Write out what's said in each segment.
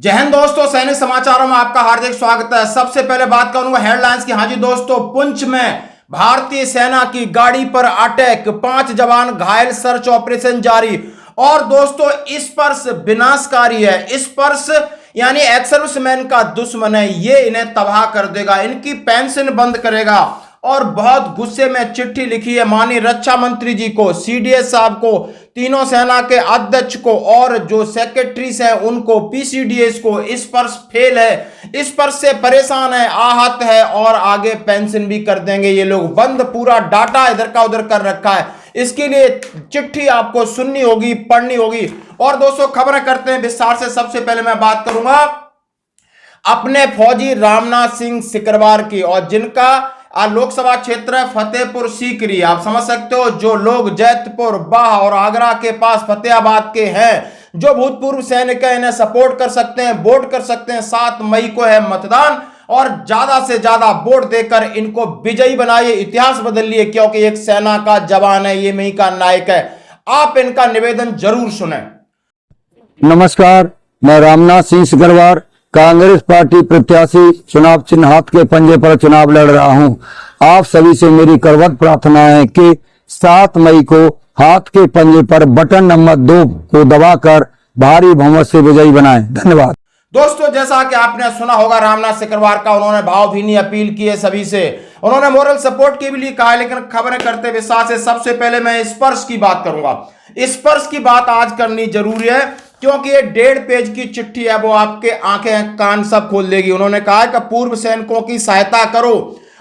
जय हिंद दोस्तों, सैनिक समाचारों में आपका हार्दिक स्वागत है। सबसे पहले बात करूंगा हेडलाइंस की। हाँ जी दोस्तों, पुंछ में भारतीय सेना की गाड़ी पर अटैक, 5 जवान घायल, सर्च ऑपरेशन जारी। और दोस्तों स्पर्श विनाशकारी है। स्पर्श यानी एक्स सर्विसमैन का दुश्मन है। ये इन्हें तबाह कर देगा, इनकी पेंशन बंद करेगा। और बहुत गुस्से में चिट्ठी लिखी है माननीय रक्षा मंत्री जी को, सीडीएस साहब को, तीनों सेना के अध्यक्ष को और जो सेक्रेटरीज हैं उनको, पीसीडीएस को। स्पर्श फेल है, स्पर्श से परेशान है, आहत है और आगे पेंशन भी कर देंगे ये लोग। बंद, पूरा डाटा इधर का उधर कर रखा है। इसके लिए चिट्ठी आपको सुननी होगी, पढ़नी होगी। और दोस्तों खबरें करते हैं विस्तार से। सबसे पहले मैं बात करूंगा अपने फौजी रामनाथ सिंह सिकरवार की, और जिनका लोकसभा क्षेत्र फतेहपुर सीकरी। आप समझ सकते हो, जो लोग जैतपुर, बाह और आगरा के पास फतेहाबाद के हैं, जो भूतपूर्व सैनिक हैं, इन्हें सपोर्ट कर सकते हैं, वोट कर सकते हैं। 7 मई को है मतदान और ज्यादा से ज्यादा वोट देकर इनको विजयी बनाइए, इतिहास बदलिए, क्योंकि एक सेना का जवान है, ये मई का नायक है। आप इनका निवेदन जरूर सुने। नमस्कार, मैं रामनाथ सिंह सिकरवार, कांग्रेस पार्टी प्रत्याशी, चुनाव चिन्ह हाथ के पंजे पर चुनाव लड़ रहा हूं। आप सभी से मेरी करवत प्रार्थना है कि 7 मई को हाथ के पंजे पर बटन नंबर 2 को दबाकर भारी बहुमत से विजयी बनाएं। धन्यवाद। दोस्तों जैसा कि आपने सुना होगा रामनाथ सिकरवार का, उन्होंने भावभीनी अपील की है सभी से, उन्होंने मोरल सपोर्ट की भी लिए कहा है। लेकिन खबरें करते विश्वास से सबसे पहले मैं स्पर्श की बात करूंगा। स्पर्श की बात आज करनी जरूरी है, क्योंकि ये 1.5 पेज की चिट्ठी है, वो आपके आंखें कान सब खोल देगी। उन्होंने कहा है कि पूर्व सैनिकों की सहायता करो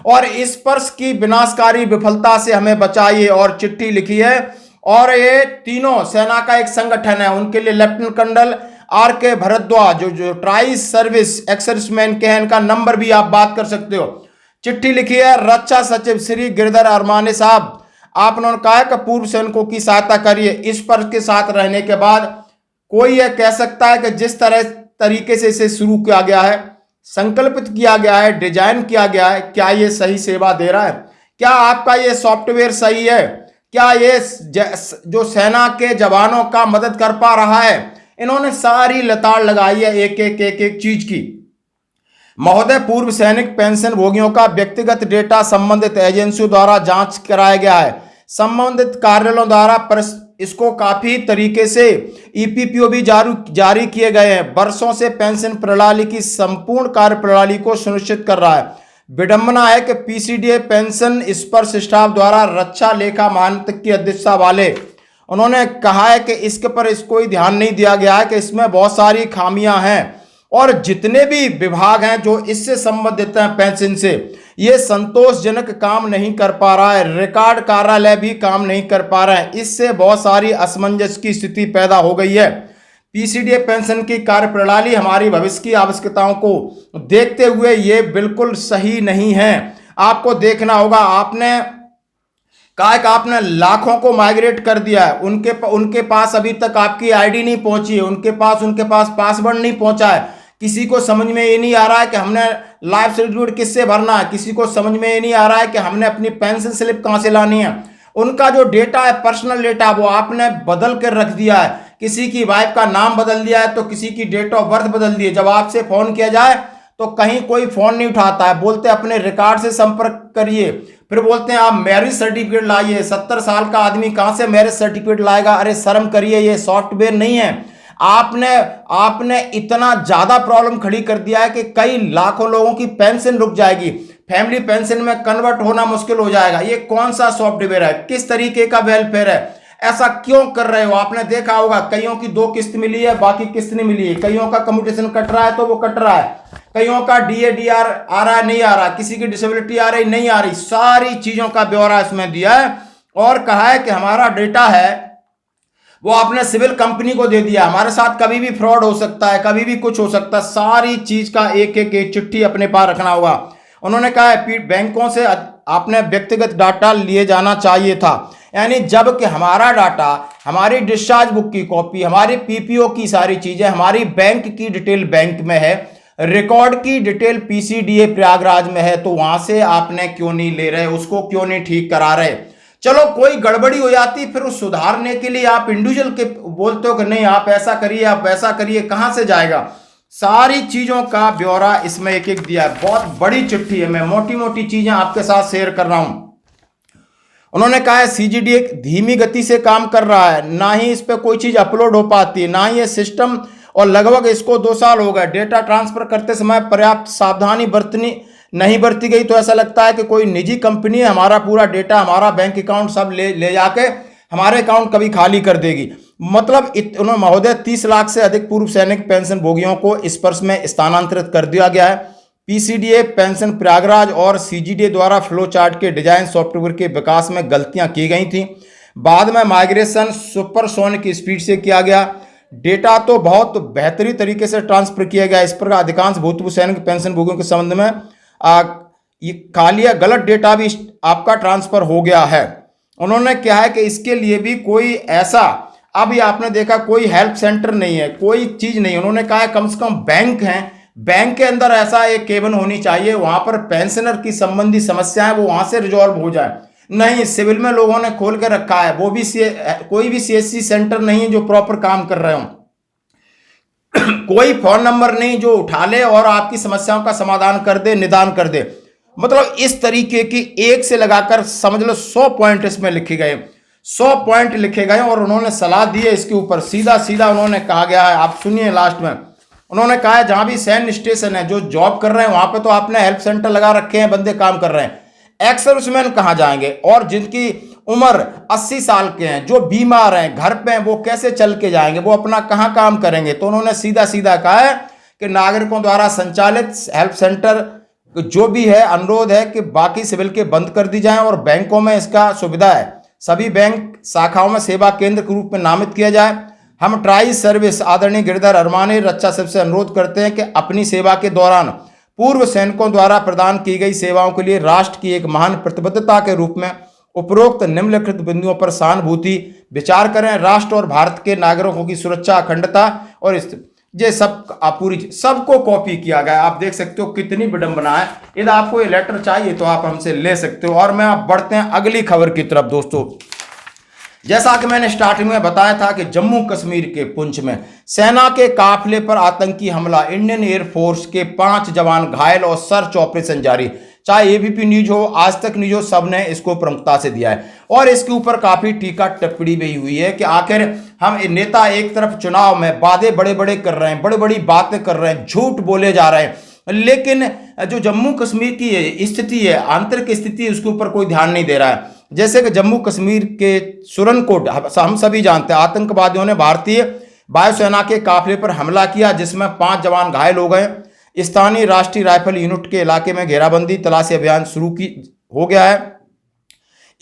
और स्पर्श की विनाशकारी विफलता से हमें बचाइए। और चिट्ठी लिखी है, और ये तीनों सेना का एक संगठन है, उनके लिए लेफ्टिनेंट कर्नल आर.के. भरद्वाज जो ट्राई सर्विस एक्स सर्विसमैन के हैं, इनका नंबर भी आप बात कर सकते हो। चिट्ठी लिखी है रक्षा सचिव श्री गिरधर अरमाने साहब। आप उन्होंने कहा है कि पूर्व सैनिकों की सहायता करिए। स्पर्श के साथ रहने के बाद कोई यह कह सकता है कि जिस तरीके से इसे शुरू किया गया है, संकल्पित किया गया है, डिजाइन किया गया है, क्या ये सही सेवा दे रहा है? क्या आपका ये सॉफ्टवेयर सही है? क्या ये जो सेना के जवानों का मदद कर पा रहा है? इन्होंने सारी लताड़ लगाई है एक चीज की। महोदय, पूर्व सैनिक पेंशन भोगियों का व्यक्तिगत डेटा संबंधित एजेंसियों द्वारा जांच कराया गया है। संबंधित कार्यालयों द्वारा इसको काफी तरीके से ईपीपीओ भी जारी किए गए हैं। वर्षों से पेंशन प्रणाली की संपूर्ण कार्य प्रणाली को सुनिश्चित कर रहा है। विडंबना है कि पीसीडीए पेंशन स्पर्श स्टाफ द्वारा रक्षा लेखा महानिदेशक की अध्यक्षता वाले, उन्होंने कहा है कि इसके पर कोई ध्यान नहीं दिया गया है, कि इसमें बहुत सारी खामियां हैं और जितने भी विभाग हैं जो इससे संबंधित हैं पेंशन से, ये संतोषजनक काम नहीं कर पा रहा है। रिकॉर्ड कार्यालय भी काम नहीं कर पा रहा है। इससे बहुत सारी असमंजस की स्थिति पैदा हो गई है। पीसीडीए पेंशन की कार्य प्रणाली हमारी भविष्य की आवश्यकताओं को देखते हुए ये बिल्कुल सही नहीं है। आपको देखना होगा, आपने कहा कि आपने लाखों को माइग्रेट कर दिया है, उनके पास अभी तक आपकी आईडी नहीं पहुंची है, उनके पास पासवर्ड नहीं पहुंचा है। किसी को समझ में ये नहीं आ रहा है कि हमने लाइफ सर्टिफिकेट किससे भरना है, किसी को समझ में ये नहीं आ रहा है कि हमने अपनी पेंशन स्लिप कहां से लानी है। उनका जो डेटा है, पर्सनल डेटा, वो आपने बदल कर रख दिया है। किसी की वाइफ का नाम बदल दिया है, तो किसी की डेट ऑफ बर्थ बदल दी है। जब आपसे फोन किया जाए तो कहीं कोई फोन नहीं उठाता है, बोलते अपने रिकॉर्ड से संपर्क करिए, फिर बोलते हैं आप मैरिज सर्टिफिकेट लाइए। 70 साल का आदमी कहां से मैरिज सर्टिफिकेट लाएगा? अरे शर्म करिए, ये सॉफ्टवेयर नहीं है। आपने इतना ज्यादा प्रॉब्लम खड़ी कर दिया है कि कई लाखों लोगों की पेंशन रुक जाएगी, फैमिली पेंशन में कन्वर्ट होना मुश्किल हो जाएगा। ये कौन सा सॉफ्टवेयर है? किस तरीके का वेलफेयर है? ऐसा क्यों कर रहे हो? आपने देखा होगा कईयों की 2 किस्त मिली है, बाकी किस्त नहीं मिली है। कईयों का कम्युटेशन कट रहा है तो वो कट रहा है, कईयों का डीएडीआर आ रहा है, नहीं आ रहा, किसी की डिसेबिलिटी आ रही, नहीं आ रही। सारी चीजों का ब्यौरा इसमें दिया है और कहा है कि हमारा डेटा है वो आपने सिविल कंपनी को दे दिया। हमारे साथ कभी भी फ्रॉड हो सकता है, कभी भी कुछ हो सकता है। सारी चीज का एक चिट्ठी अपने पास रखना होगा। उन्होंने कहा है बैंकों से आपने व्यक्तिगत डाटा लिए जाना चाहिए था, यानी जब कि हमारा डाटा, हमारी डिस्चार्ज बुक की कॉपी, हमारी पीपीओ की सारी चीजें, हमारी बैंक की डिटेल बैंक में है, रिकॉर्ड की डिटेल पीसीडीए प्रयागराज में है, तो वहां से आपने क्यों नहीं ले रहे, उसको क्यों नहीं ठीक करा रहे? चलो कोई गड़बड़ी हो जाती, फिर उस सुधारने के लिए आप इंडिविजुअल के बोलते हो कि नहीं आप ऐसा करिए, आप वैसा करिए, कहां से जाएगा? सारी चीजों का ब्यौरा इसमें एक एक दिया है। बहुत बड़ी चिट्ठी है, मैं मोटी मोटी चीजें आपके साथ शेयर कर रहा हूं। उन्होंने कहा है सीजीडी एक धीमी गति से काम कर रहा है, ना ही इस पर कोई चीज अपलोड हो पाती है, ना ही ये सिस्टम, और लगभग इसको 2 साल हो गए। डेटा ट्रांसफर करते समय पर्याप्त सावधानी नहीं बरती गई, तो ऐसा लगता है कि कोई निजी कंपनी है, हमारा पूरा डेटा, हमारा बैंक अकाउंट सब ले जाके हमारे अकाउंट कभी खाली कर देगी। मतलब उन्होंने महोदय 30 लाख से अधिक पूर्व सैनिक पेंशन भोगियों को स्पर्श में स्थानांतरित कर दिया गया है। पीसीडीए पेंशन प्रयागराज और सीजीडीए द्वारा फ्लो चार्ट के डिजाइन सॉफ्टवेयर के विकास में गलतियां की गई थी। बाद में माइग्रेशन सुपरसोनिक स्पीड से किया गया। डेटा तो बहुत बेहतरीन तरीके से ट्रांसफर किया गया। इस पर अधिकांश भूतपूर्व सैनिक पेंशन भोगियों के संबंध में ये खाली गलत डेटा भी आपका ट्रांसफर हो गया है। उन्होंने क्या है कि इसके लिए भी कोई ऐसा, अभी आपने देखा कोई हेल्प सेंटर नहीं है, कोई चीज नहीं। उन्होंने कहा है कम से कम बैंक हैं, बैंक के अंदर ऐसा एक केबिन होनी चाहिए, वहां पर पेंशनर की संबंधी समस्याएं वो वहां से रिजॉल्व हो जाए। नहीं, सिविल में लोगों ने खोल के रखा है, वो भी कोई भी सीएससी सेंटर नहीं है जो प्रॉपर काम कर रहे हो। कोई फोन नंबर नहीं जो उठा ले और आपकी समस्याओं का समाधान कर दे, निदान कर दे। मतलब इस तरीके की एक से लगाकर समझ लो 100 पॉइंट इसमें लिखे गए, 100 पॉइंट लिखे गए और उन्होंने सलाह दी है इसके ऊपर। सीधा सीधा उन्होंने कहा गया है, आप सुनिए लास्ट में उन्होंने कहा है जहां भी सैन्य स्टेशन है, जो जॉब कर रहे हैं वहां पे तो आपने हेल्प सेंटर लगा रखे हैं, बंदे काम कर रहे हैं। एक्स सर्विसमैन कहां जाएंगे, और जिनकी उम्र 80 साल के हैं, जो बीमार हैं, घर पे हैं, वो कैसे चल के जाएंगे, वो अपना कहां काम करेंगे। तो उन्होंने सीधा सीधा कहा है कि नागरिकों द्वारा संचालित हेल्प सेंटर जो भी है, अनुरोध है कि बाकी सिविल के बंद कर दी जाए और बैंकों में इसका सुविधा है, सभी बैंक शाखाओं में सेवा केंद्र के रूप में नामित किया जाए। हम ट्राई सर्विस आदरणीय गिरधर अरमानी रक्षा सचिव से अनुरोध करते हैं कि अपनी सेवा के दौरान पूर्व सैनिकों द्वारा प्रदान की गई सेवाओं के लिए राष्ट्र की एक महान प्रतिबद्धता के रूप में उपरोक्त निम्नलिखित बिंदुओं पर सहानुभूति विचार करें। राष्ट्र और भारत के नागरिकों की सुरक्षा, अखंडता और ये सब पूरी सबको कॉपी किया गया। आप देख सकते हो कितनी विडंबना है। यदि आपको ये लेटर चाहिए तो आप हमसे ले सकते हो। और मैं आप बढ़ते हैं अगली खबर की तरफ। दोस्तों, जैसा कि मैंने स्टार्टिंग में बताया था कि जम्मू कश्मीर के पुंछ में सेना के काफिले पर आतंकी हमला, इंडियन एयरफोर्स के 5 जवान घायल और सर्च ऑपरेशन जारी। चाहे एबीपी न्यूज हो, आज तक न्यूज हो, सबने इसको प्रमुखता से दिया है और इसके ऊपर काफी टीका टिप्पणी भी हुई है कि आखिर हम नेता एक तरफ चुनाव में वादे बड़े बड़े कर रहे हैं, बड़ी बड़ी बातें कर रहे हैं, झूठ बोले जा रहे हैं, लेकिन जो जम्मू कश्मीर की स्थिति है, आंतरिक स्थिति, उसके ऊपर कोई ध्यान नहीं दे रहा है। जैसे कि जम्मू कश्मीर के सुरनकोट, हम सभी जानते हैं, आतंकवादियों ने भारतीय वायुसेना के काफिले पर हमला किया जिसमें 5 जवान घायल हो गए। स्थानीय राष्ट्रीय राइफल यूनिट के इलाके में घेराबंदी तलाशी अभियान शुरू हो गया है।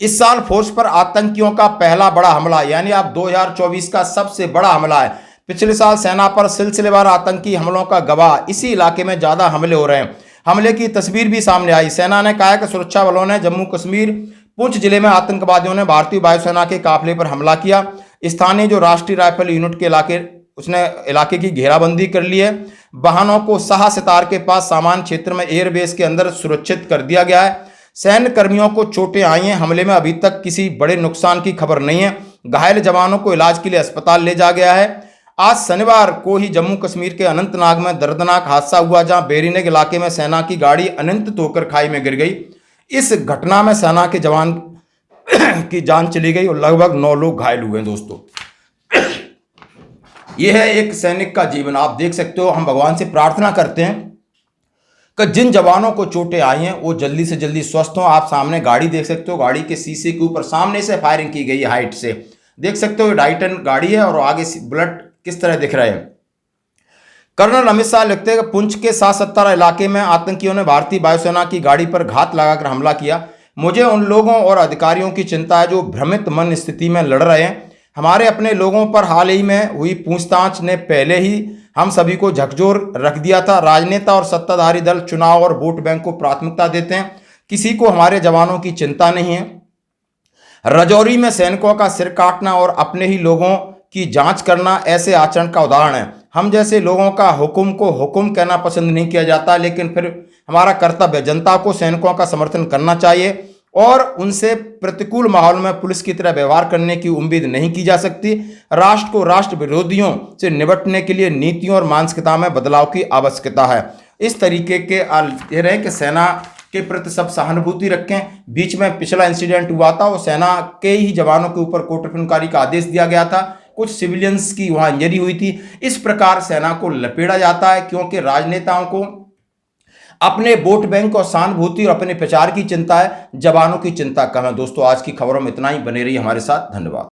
इस साल फोर्स पर आतंकियों का पहला बड़ा हमला, यानी अब 2024 का सबसे बड़ा हमला है। पिछले साल सेना पर सिलसिलेवार आतंकी हमलों का गवाह, इसी इलाके में ज्यादा हमले हो रहे हैं। हमले की तस्वीर भी सामने आई। सेना ने कहा कि सुरक्षा बलों ने जम्मू कश्मीर पुंछ जिले में आतंकवादियों ने भारतीय वायुसेना के काफिले पर हमला किया। स्थानीय जो राष्ट्रीय राइफल यूनिट के इलाके की घेराबंदी कर ली है। वाहनों को शाह सितार के पास सामान्य क्षेत्र में एयरबेस के अंदर सुरक्षित कर दिया गया है। सैन्य कर्मियों को चोटें आई हैं। हमले में अभी तक किसी बड़े नुकसान की खबर नहीं है। घायल जवानों को इलाज के लिए अस्पताल ले जाया गया है। आज शनिवार को ही जम्मू कश्मीर के अनंतनाग में दर्दनाक हादसा हुआ जहां बेरीनेग इलाके में सेना की गाड़ी अनियंत्रित होकर खाई में गिर गई। इस घटना में सेना के जवान की जान चली गई और लगभग 9 लोग घायल हुए। दोस्तों, यह है एक सैनिक का जीवन। आप देख सकते हो, हम भगवान से प्रार्थना करते हैं कि जिन जवानों को चोटें आई हैं वो जल्दी से जल्दी स्वस्थ हों। आप सामने गाड़ी देख सकते हो, गाड़ी के शीशे के ऊपर सामने से फायरिंग की गई है, हाइट से देख सकते हो। डाइटन गाड़ी है और आगे बुलेट किस तरह दिख रहे हैं। कर्नल अमित शाह लिखते हैं कि पुंछ के 7-17 इलाके में आतंकियों ने भारतीय वायुसेना की गाड़ी पर घात लगाकर हमला किया। मुझे उन लोगों और अधिकारियों की चिंता है जो भ्रमित मन स्थिति में लड़ रहे हैं। हमारे अपने लोगों पर हाल ही में हुई पूछताछ ने पहले ही हम सभी को झकझोर रख दिया था। राजनेता और सत्ताधारी दल चुनाव और वोट बैंक को प्राथमिकता देते हैं, किसी को हमारे जवानों की चिंता नहीं है। राजौरी में सैनिकों का सिर काटना और अपने ही लोगों की जांच करना ऐसे आचरण का उदाहरण है। हम जैसे लोगों का हुक्म को हुक्म कहना पसंद नहीं किया जाता, लेकिन फिर हमारा कर्तव्य जनता को सैनिकों का समर्थन करना चाहिए। और उनसे प्रतिकूल माहौल में पुलिस की तरह व्यवहार करने की उम्मीद नहीं की जा सकती। राष्ट्र को राष्ट्र विरोधियों से निपटने के लिए नीतियों और मानसिकता में बदलाव की आवश्यकता है। इस तरीके के ये रहे कि सेना के प्रति सब सहानुभूति रखें। बीच में पिछला इंसिडेंट हुआ था, वो सेना के ही जवानों के ऊपर कोर्ट का आदेश दिया गया था, कुछ सिविलियंस की वहां इंजरी हुई थी। इस प्रकार सेना को लपेटा जाता है, क्योंकि राजनेताओं को अपने वोट बैंक और सहानुभूति और अपने प्रचार की चिंता है, जवानों की चिंता कम है। दोस्तों, आज की खबरों में इतना ही। बने रहिए हमारे साथ। धन्यवाद।